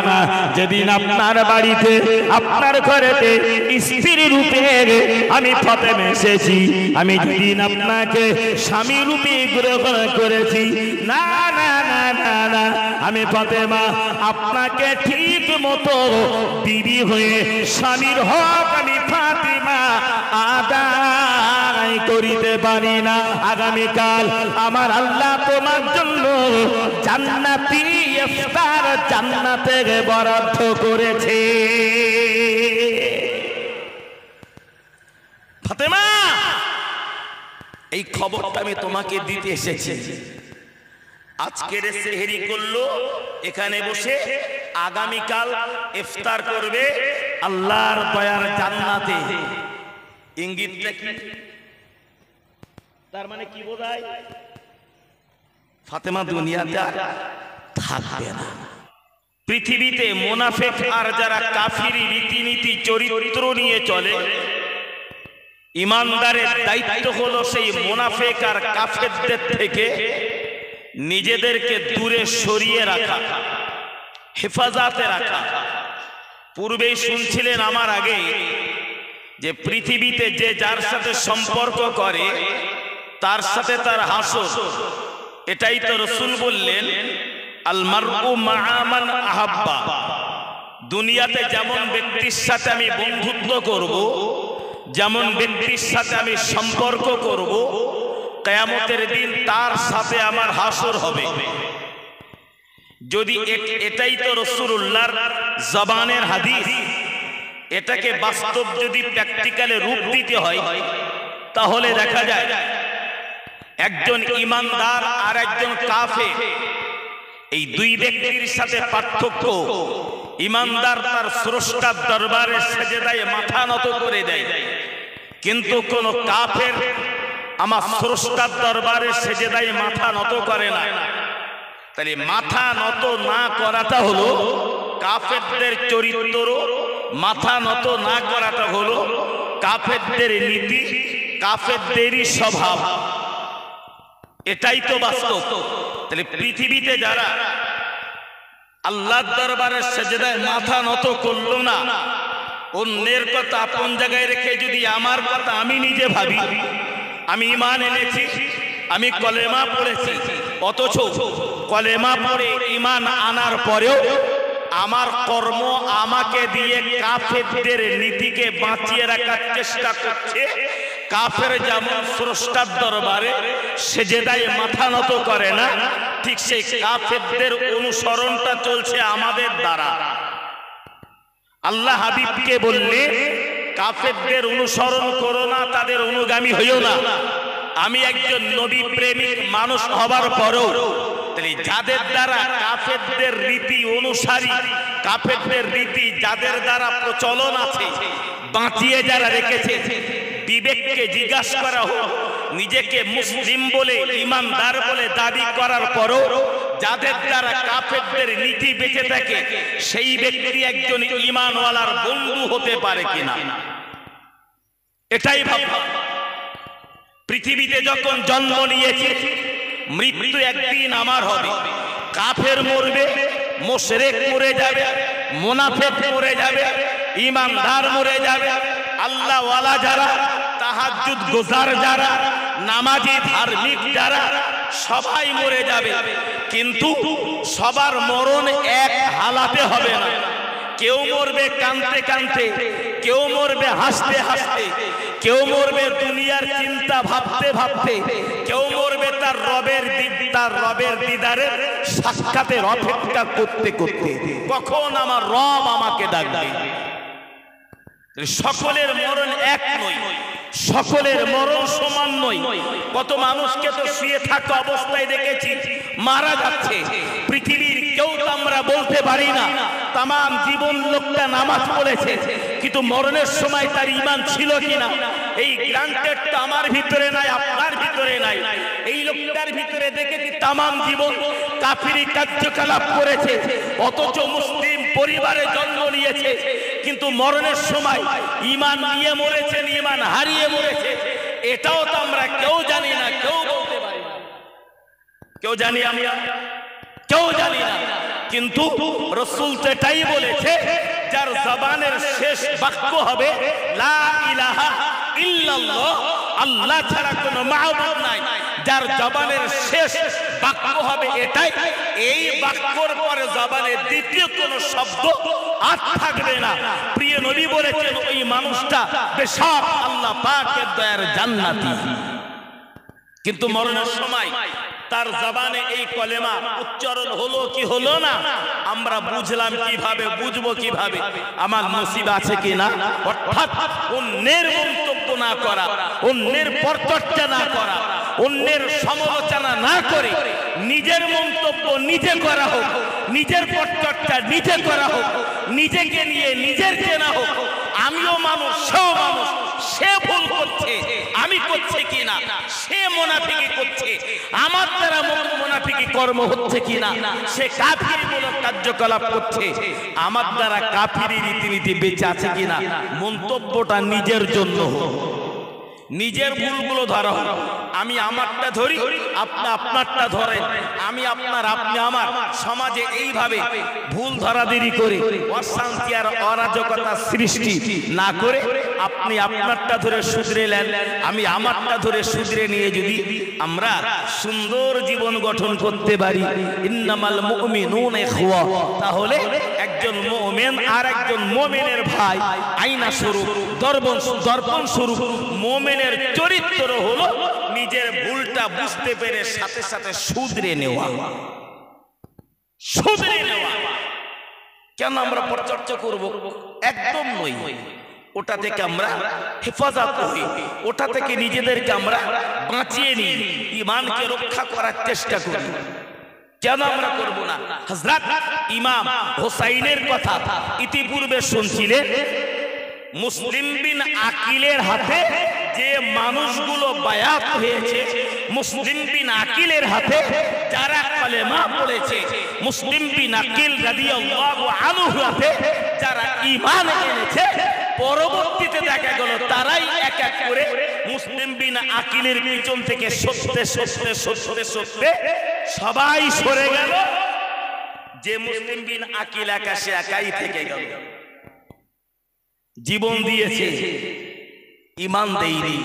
Speaker 1: যেদিন আপনার বাড়িতে, আপনার ঘরেতে স্ত্রী রূপে আমি ফাতেমা এসেছি, আমি যেদিন আপনাকে স্বামী রূপে গ্রহণ করেছি, না না না না না, আমি ফাতেমা আপনাকে ঠিক মতো বিবি হয়ে স্বামীর হক আমি ফাতেমা আদায় করিতে পারি না। আগামীকাল আমার আল্লাহ তোমার জন্য জান্নাতি ইফতার জান্নাতে বরাদ্দ করেছে। ফাতেমা, এই খবরটা আমি তোমাকে দিতে এসেছি। আজকের সেহরি করলো এখানে বসে, আগামীকাল ইফতার করবে আল্লাহর দয়ার জান্নাতে। ইঙ্গিতটা কি? তার মানে কি বোঝায়? ফাতেমা দুনিয়াতে থাকবে না। পৃথিবীতে মুনাফিক আর যারা কাফির রীতিনীতি চরিত্র নিয়ে চলে, ইমানদারের দায়িত্ব হলো সেই মুনাফিক আর কাফেরদের থেকে নিজেদেরকে দূরে সরিয়ে রাখা, হেফাজতে রাখা। পূর্বেই শুনছিলেন আমার আগে যে পৃথিবীতে যে যার সাথে সম্পর্ক করে তার সাথে তার হাসর। এটাই তো রাসূল বললেন, আল মারউ মা'a মান আহাব্বা। দুনিয়াতে যেমন ব্যক্তির সাথে আমি বন্ধুত্ব করব, যেমন ব্যক্তির সাথে আমি সম্পর্ক করব, কিয়ামতের দিন তার সাথে আমার হাসর হবে। যদি এটাই তো রাসূলুল্লাহর জবানের হাদিস, এটাকে বাস্তব যদি প্র্যাকটিক্যালে রূপ দিতে হয়, তাহলে দেখা যায় একজন ইমানদার আর একজন কাফের, এই দুই ব্যক্তির সাথে পার্থক্য, ইমানদার তার স্রষ্টার দরবারে সেজদায় মাথা নত করে দেয়, কিন্তু কোন কাফের আমার স্রষ্টার দরবারে সেজদায় মাথা নত করে না। তাহলে মাথা নত না করাটা হলো কাফেরদের চরিত্র, মাথা নত না করাটা হলো কাফেরদের নীতি, কাফেরদেরই স্বভাব। এটাই তো বাস্তব। তাহলে পৃথিবীতে যারা আল্লাহর দরবারে সেজদায় মাথা নত করলো না, অন্যের কথা আপন জায়গায় রেখে যদি আমার কথা আমি নিজে ভাবি, আমি ঈমান এনেছি, আমি কলেমা পড়েছি, অথচ কলেমা পড়ে ঈমান আনার পরেও আমার কর্ম আমাকে দিয়ে কাফেরদের নীতিকে বাঁচিয়ে রাখার চেষ্টা করছে। কাফের যেমন স্রষ্টার দরবারে সেজদায় মাথা নত করে না, ঠিক সেই কাফেরদের অনুসরণটা চলছে আমাদের দ্বারা। আল্লাহ হাবিবকে বললে কাফেরদের অনুসরণ করো না, তাদের অনুগামী হইও না। আমি একজন নবী প্রেমিক মানুষ হবার পরেও তাহলে যাদের দ্বারা কাফেরদের রীতি অনুসারী, কাফেরদের রীতি যাদের দ্বারা প্রচলন আছে, বাঁচিয়ে যারা রেখেছে, বিবেককে জিজ্ঞাসা করা হোক, নিজেকে মুসলিম বলে ইমানদার বলে দাবি করার পরও যাদের দ্বারা কাফেরদের নীতি বেঁচে থাকে, সেই ব্যক্তি একজন ঈমানওয়ালার বন্ধু হতে পারে কিনা, এটাই ভাববা। পৃথিবীতে যখন জন্ম নিয়েছে, মৃত্যু একদিন আমার হবে। কাফের মরবে, মুশরিক মরে যাবে, মুনাফিক মরে যাবে, ঈমানদার মরে যাবে, আল্লাহওয়ালা যারা, তাহাজ্জুদ গুজার যারা, নামাজি ধার্মিক যারা, সবাই মরে যাবে। কিন্তু সবার মরণ এক হালাতে হবে না। কেউ মরবে কাঁদতে কাঁদতে, কেউ মরবে হাসতে হাসতে, কেউ মরবে দুনিয়ার চিন্তা ভাবতে ভাবতে, কেউ মরবে তার রবের দিদারের সাক্ষাতের অপেক্ষা করতে করতে, কখন আমার রব আমাকে ডাকবে। সকলের মরণ এক নয়, সকলের মরণ সমান নয়। কত মানুষকে তো শুয়ে থাকা অবস্থায় দেখেছি মারা যাচ্ছে। পৃথিবীর কেউ তো আমরা বলতে পারি না তাম জীবন লোকটা নামাজ পড়েছে, কিন্তু মরণের সময় তার ঈমান ছিল কিনা এই গ্রান্টেডটা আমার ভিতরে নাই, আপনার ভিতরে নাই। এই লোকটার ভিতরে দেখেছি তাম জীবন কাফিরি কার্যকলাপ করেছে, অথচ মুসলিম পরিবারে জন্ম নিয়েছে, কিন্তু মরণের সময় ঈমান নিয়ে মরেছে, ঈমান হারিয়ে মরেছে। এটাও তো আমরা কেউ জানি না, কেউ বলতে পারি না। কেউ জানি আমরা, কেউ জানি না। কিন্তু রাসূল তো এটাই বলেছে, যার জবানের শেষ বাক্য হবে লা ইলাহা ইল্লাল্লাহ, আল্লাহ ছাড়া কোনো মাবুদ নাই, যার জবানের শেষ বাক্য হবে এটাই, এই বাক্যর পরে জবানের দ্বিতীয় কোনো শব্দ আর থাকবে না। প্রিয় নবী বলেছেন ওই মানুষটা বেশক আল্লাহ পাকের দয়ার জান্নাতি। কিন্তু মরণের সময় তার জবানে এই কলেমা উচ্চারণ হলো কি হলো না, আমরা বুঝলাম কিভাবে, বুঝবো কিভাবে, আমার নসিব আছে কিনা। অর্থাৎ অন্যের মন্তব্য না করা, অন্যের পরচর্চা না করা, অন্যের সমালোচনা না করে নিজের মন্তব্য নিজে করা হোক, নিজের পরচর্চা নিজে করা হোক, নিজেকে নিয়ে নিজের চেনা হোক। আমিও মানুষ, সেও মানুষ, সে ভুল করছে, আমি করছি কিনা, সে মুনাফিকি করছে, আমার দ্বারা মুনাফিকি কর্ম হচ্ছে কিনা, সে কাফিরমূলক কার্যকলাপ করছে, আমার দ্বারা কাফিরি রীতিনীতি বেঁচে আছে কিনা। মন্তব্যটা নিজের জন্য হোক, নিজের ভুলগুলো ধরা হোক। আমি আমারটা ধরি, আপনি আপনারটা ধরেন, আমি আপনার, আপনি আমার। সমাজে এইভাবে ভুল ধরাধরি করে অশান্তি আর অরাজকতা সৃষ্টি না করে আপনি আপনারটা ধরে শুধরে নেন, আমি আমারটা ধরে শুধরে নিয়ে যদি আমরা সুন্দর জীবন গঠন করতে পারি, ইন্নামাল মুমিনুনা ইখওয়া, তাহলে একজন মুমিন আর একজন মুমিনের ভাই, আয়না স্বরূপ, দর্পণ স্বরূপ। মুমিনের চরিত্র হলো নিজের ভুলটা বুঝতে পেরে সাথে সাথে শুধরে নেওয়া, শুধরে নেওয়া। কেন আমরা পরচর্চা করব? একদম নই। ওটা থেকে আমরা হেফাজত হই, ওটা থেকে নিজেদেরকে আমরা বাঁচিয়ে নিই, ঈমানকে রক্ষা করার চেষ্টা করি। কেন আমরা করব না? হযরত ইমাম হুসাইনের কথা ইতিপূর্বে শুনছিলেন। মুসলিম বিন আকিলের হাতে যে মানুষগুলো বায়াত হয়েছে, মুসলিম বিন আকিলের হাতে যারা কালেমা পড়েছে, মুসলিম বিন আকিল রাদিয়াল্লাহু আনহু হাতে যারা ঈমান এনেছে, পরবর্তীতে দেখা গেল তারাই এক এক করে মুসলিম বিন আকিলের পিছন থেকে সরতে সরতে সরতে সরতে সবাই সরে গেল। যে মুসলিম বিন আকিল আকাশে একাই থেকে গেল। জীবন দিয়েছে, ঈমান দেয়নি,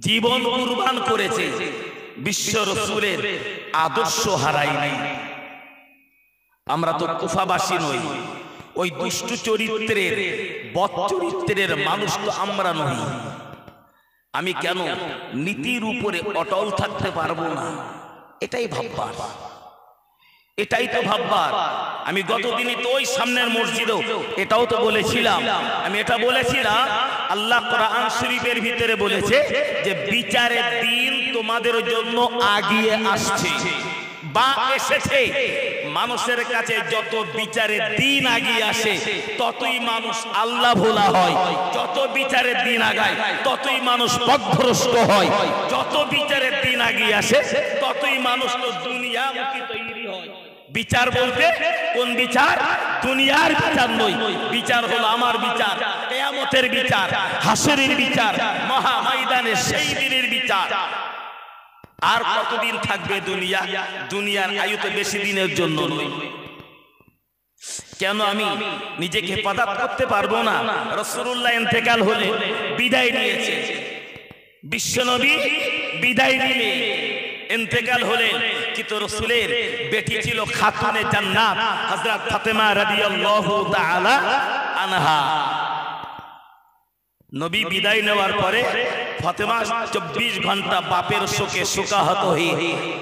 Speaker 1: জীবন কুরবান করেছে, বিশ্ব রাসূলের আদর্শ হারায়নি। আমরা তো কুফাবাসী নই, ওই দুষ্ট চরিত্রের বদ চরিত্রের মানুষ তো আমরা নই। আমি কেন নীতির উপরে অটল থাকতে পারবো না? এটাই ভাববার, এটাই তো ভাববার। আমি গতদিনই তো ওই সামনের মসজিদেও এটাও তো বলেছিলাম। আমি এটা বলেছিলাম, আল্লাহ কোরআন শরীফের ভিতরে বলেছে যে বিচারের দিন তোমাদের জন্য আগিয়ে আসছে বা এসেছে। মানুষের কাছে যত বিচারের দিন আগিয়ে আসে ততই মানুষ আল্লাহ ভোলা হয়, যত বিচারের দিন আগায় ততই মানুষ পথভ্রষ্ট হয়, যত বিচারের দিন আগিয়ে আসে ততই মানুষ তো দুনিয়ামুখী তৈরি হয়। বিচার বলতে কোন বিচার? দুনিয়ার বিচার নয়, বিচার হলো আমার বিচার, কিয়ামতের বিচার, হাসরের বিচার, মহা ময়দানে সেই দিনের বিচার। আর কতদিন থাকবে দুনিয়া? দুনিয়ার আয়ু তো বেশি দিনের জন্য নয়। কেন আমি নিজেকে হেফাজত করতে পারবো না? রাসূলুল্লাহ ইন্তেকাল হলে বিদায় নিয়েছে, বিশ্বনবী বিদায় নিলে ইন্তেকাল হলে, কিন্তু রাসূলের বেটি ছিল খাতুনে জান্নাত হযরত ফাতেমা রাদিয়াল্লাহু তাআলা আনহা। নবী বিদায় নেওয়ার পরে ফাতেমা 24 ঘন্টা বাপের শোকে শোকাহত হয়ে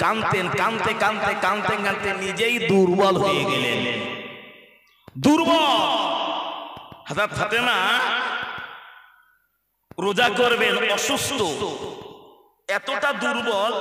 Speaker 1: কাঁদতেন, কাঁদতে কাঁদতে কাঁদতে কাঁদতে নিজেই দুর্বল হয়ে গেলেন। দুর্বল হযরত ফাতেমা রোজা করবেন, অসুস্থ, এতটা দুর্বল